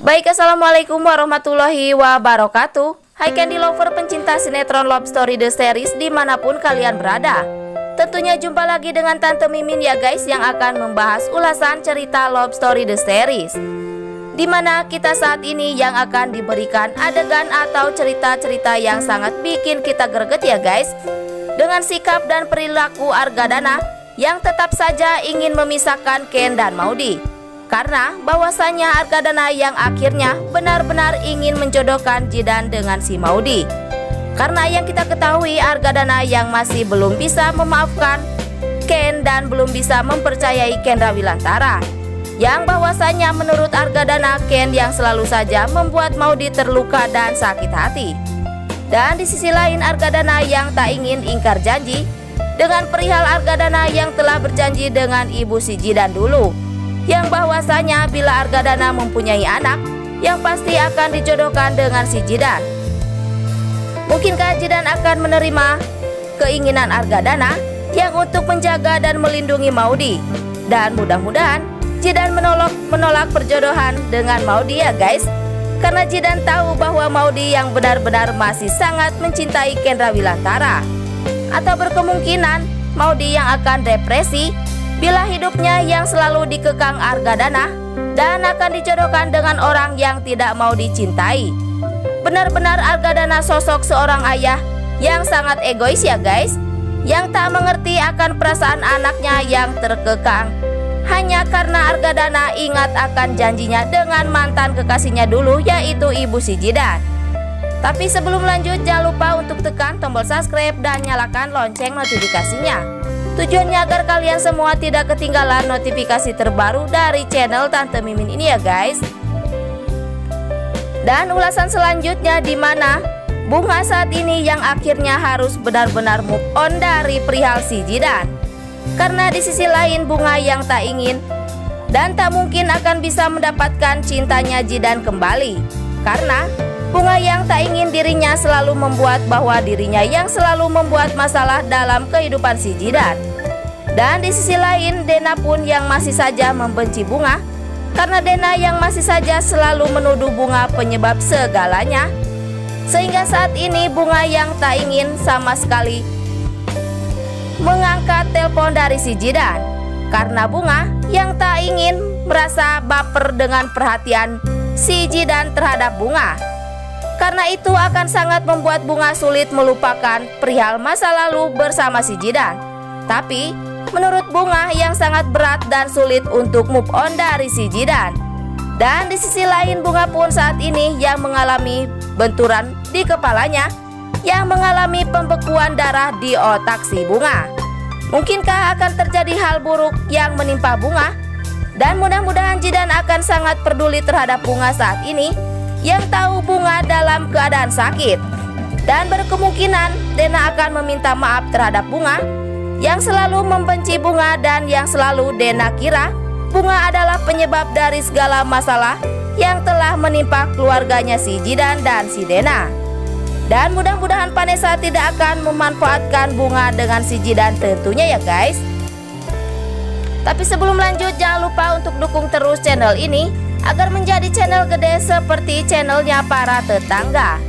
Baik, assalamualaikum warahmatullahi wabarakatuh. Hai Candy Lover pencinta sinetron Love Story The Series dimanapun kalian berada. Tentunya jumpa lagi dengan Tante Mimin ya guys, yang akan membahas ulasan cerita Love Story The Series, dimana kita saat ini yang akan diberikan adegan atau cerita-cerita yang sangat bikin kita greget ya guys, dengan sikap dan perilaku Argadana yang tetap saja ingin memisahkan Ken dan Maudy. Karena bahwasanya Argadana yang akhirnya benar-benar ingin menjodohkan Jidan dengan si Maudy. Karena yang kita ketahui Argadana yang masih belum bisa memaafkan Ken dan belum bisa mempercayai Kendra Wilantara. Yang bahwasanya menurut Argadana, Ken yang selalu saja membuat Maudy terluka dan sakit hati. Dan di sisi lain Argadana yang tak ingin ingkar janji dengan perihal Argadana yang telah berjanji dengan ibu si Jidan dulu, yang bahwasanya bila Argadana mempunyai anak, yang pasti akan dijodohkan dengan si Jidan. Mungkinkah Jidan akan menerima keinginan Argadana yang untuk menjaga dan melindungi Maudy? Dan mudah-mudahan Jidan menolak perjodohan dengan Maudy ya guys, karena Jidan tahu bahwa Maudy yang benar-benar masih sangat mencintai Kendra Wilantara. Atau berkemungkinan Maudy yang akan depresi bila hidupnya yang selalu dikekang Argadana dan akan dijodohkan dengan orang yang tidak mau dicintai. Benar-benar Argadana sosok seorang ayah yang sangat egois ya guys, yang tak mengerti akan perasaan anaknya yang terkekang hanya karena Argadana ingat akan janjinya dengan mantan kekasihnya dulu, yaitu ibu si Jidan. Tapi sebelum lanjut, jangan lupa untuk tekan tombol subscribe dan nyalakan lonceng notifikasinya. Tujuannya agar kalian semua tidak ketinggalan notifikasi terbaru dari channel Tante Mimin ini ya guys. Dan ulasan selanjutnya dimana Bunga saat ini yang akhirnya harus benar-benar move on dari perihal si Jidan. Karena di sisi lain Bunga yang tak ingin dan tak mungkin akan bisa mendapatkan cintanya Jidan kembali. Karena Bunga yang tak ingin dirinya selalu membuat bahwa dirinya yang selalu membuat masalah dalam kehidupan si Jidan. Dan di sisi lain Dena pun yang masih saja membenci Bunga, karena Dena yang masih saja selalu menuduh Bunga penyebab segalanya. Sehingga saat ini Bunga yang tak ingin sama sekali mengangkat telepon dari si Jidan, karena Bunga yang tak ingin merasa baper dengan perhatian si Jidan terhadap Bunga. Karena itu akan sangat membuat Bunga sulit melupakan perihal masa lalu bersama si Jidan. Tapi menurut Bunga yang sangat berat dan sulit untuk move on dari si Jidan. Dan di sisi lain Bunga pun saat ini yang mengalami benturan di kepalanya, yang mengalami pembekuan darah di otak si Bunga. Mungkinkah akan terjadi hal buruk yang menimpa Bunga? Dan mudah-mudahan Jidan akan sangat peduli terhadap Bunga saat ini, yang tahu Bunga dalam keadaan sakit. Dan berkemungkinan Dena akan meminta maaf terhadap Bunga yang selalu membenci Bunga, dan yang selalu Dena kira Bunga adalah penyebab dari segala masalah yang telah menimpa keluarganya si Jidan dan si Dena. Dan mudah-mudahan Vanessa tidak akan memanfaatkan Bunga dengan si Jidan tentunya ya guys. Tapi sebelum lanjut, jangan lupa untuk dukung terus channel ini agar menjadi channel gede seperti channelnya para tetangga.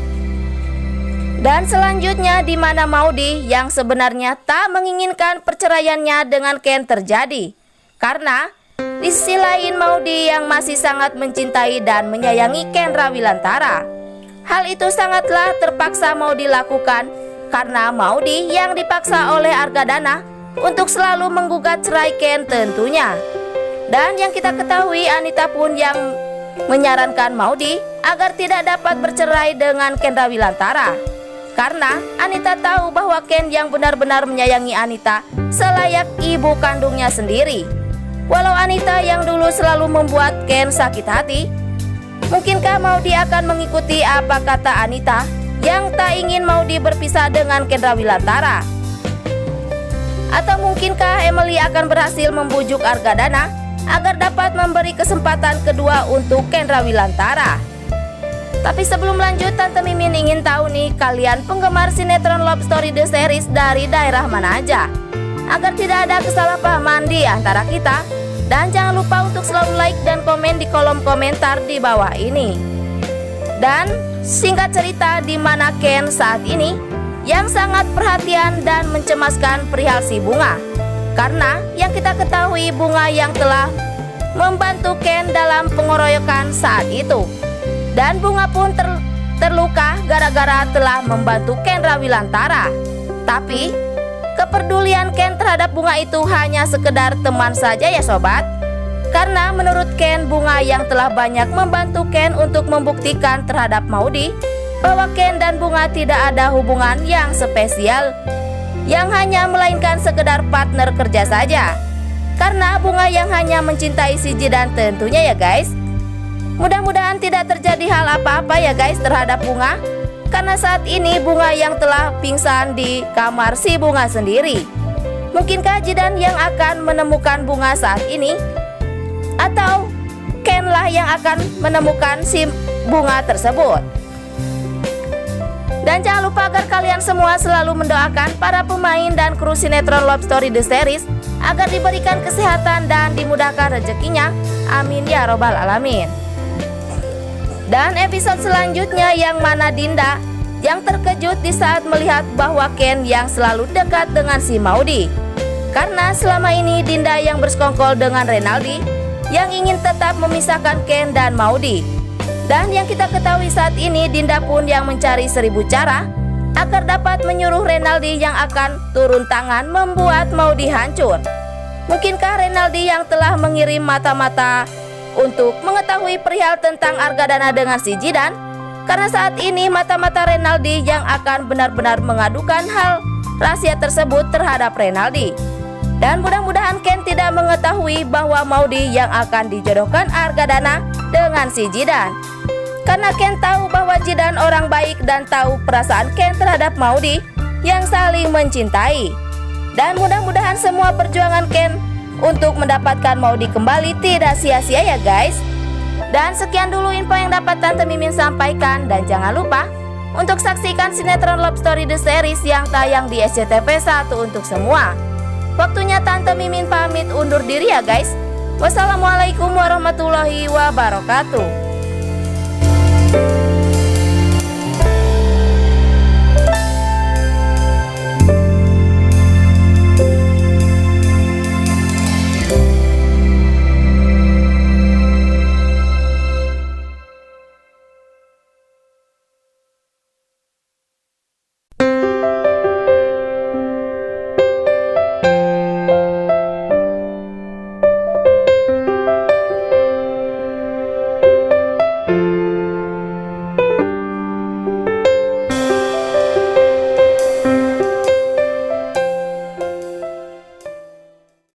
Dan selanjutnya dimana Maudy yang sebenarnya tak menginginkan perceraiannya dengan Ken terjadi. Karena di sisi lain Maudy yang masih sangat mencintai dan menyayangi Kendra Wilantara. Hal itu sangatlah terpaksa Maudy lakukan, karena Maudy yang dipaksa oleh Argadana untuk selalu menggugat cerai Ken tentunya. Dan yang kita ketahui Anita pun yang menyarankan Maudy agar tidak dapat bercerai dengan Kendra Wilantara. Karena Anita tahu bahwa Ken yang benar-benar menyayangi Anita selayak ibu kandungnya sendiri. Walau Anita yang dulu selalu membuat Ken sakit hati, mungkinkah Maudy akan mengikuti apa kata Anita yang tak ingin Maudy berpisah dengan Kendra Wilantara? Atau mungkinkah Emily akan berhasil membujuk Argadana agar dapat memberi kesempatan kedua untuk Kendra Wilantara? Tapi sebelum lanjut, Tante Mimin ingin tahu nih, kalian penggemar sinetron Love Story The Series dari daerah mana aja? Agar tidak ada kesalahpahaman di antara kita, Dan jangan lupa untuk selalu like dan komen di kolom komentar di bawah ini. Dan singkat cerita, di mana Ken saat ini yang sangat perhatian dan mencemaskan perihal si Bunga. Karena yang kita ketahui Bunga yang telah membantu Ken dalam pengeroyokan saat itu. Dan Bunga pun terluka gara-gara telah membantu Ken Rawilantara. Tapi kepedulian Ken terhadap Bunga itu hanya sekedar teman saja ya sobat. Karena menurut Ken, Bunga yang telah banyak membantu Ken untuk membuktikan terhadap Maudy bahwa Ken dan Bunga tidak ada hubungan yang spesial, yang hanya melainkan sekedar partner kerja saja. Karena Bunga yang hanya mencintai si Jidan tentunya ya guys. Mudah-mudahan tidak terjadi hal apa-apa ya guys terhadap Bunga. Karena saat ini Bunga yang telah pingsan di kamar si Bunga sendiri. Mungkinkah Jidan yang akan menemukan Bunga saat ini? Atau Ken lah yang akan menemukan si Bunga tersebut? Dan jangan lupa agar kalian semua selalu mendoakan para pemain dan kru sinetron Love Story The Series agar diberikan kesehatan dan dimudahkan rezekinya. Amin ya robbal alamin. Dan episode selanjutnya yang mana Dinda yang terkejut di saat melihat bahwa Ken yang selalu dekat dengan si Maudy. Karena selama ini Dinda yang bersekongkol dengan Renaldi yang ingin tetap memisahkan Ken dan Maudy. Dan yang kita ketahui saat ini Dinda pun yang mencari 1000 cara agar dapat menyuruh Renaldi yang akan turun tangan membuat Maudy hancur. Mungkinkah Renaldi yang telah mengirim mata-mata untuk mengetahui perihal tentang Argadana dengan si Jidan? Karena saat ini mata-mata Renaldi yang akan benar-benar mengadukan hal rahasia tersebut terhadap Renaldi. Dan mudah-mudahan Ken tidak mengetahui bahwa Maudy yang akan dijodohkan Argadana dengan si Jidan. Karena Ken tahu bahwa Jidan orang baik dan tahu perasaan Ken terhadap Maudy yang saling mencintai. Dan mudah-mudahan semua perjuangan Ken untuk mendapatkan Maudy kembali tidak sia-sia ya guys. Dan sekian dulu info yang dapat Tante Mimin sampaikan. Dan jangan lupa untuk saksikan sinetron Love Story The Series yang tayang di SCTV 1 untuk semua. Waktunya Tante Mimin pamit undur diri ya guys. Wassalamualaikum warahmatullahi wabarakatuh.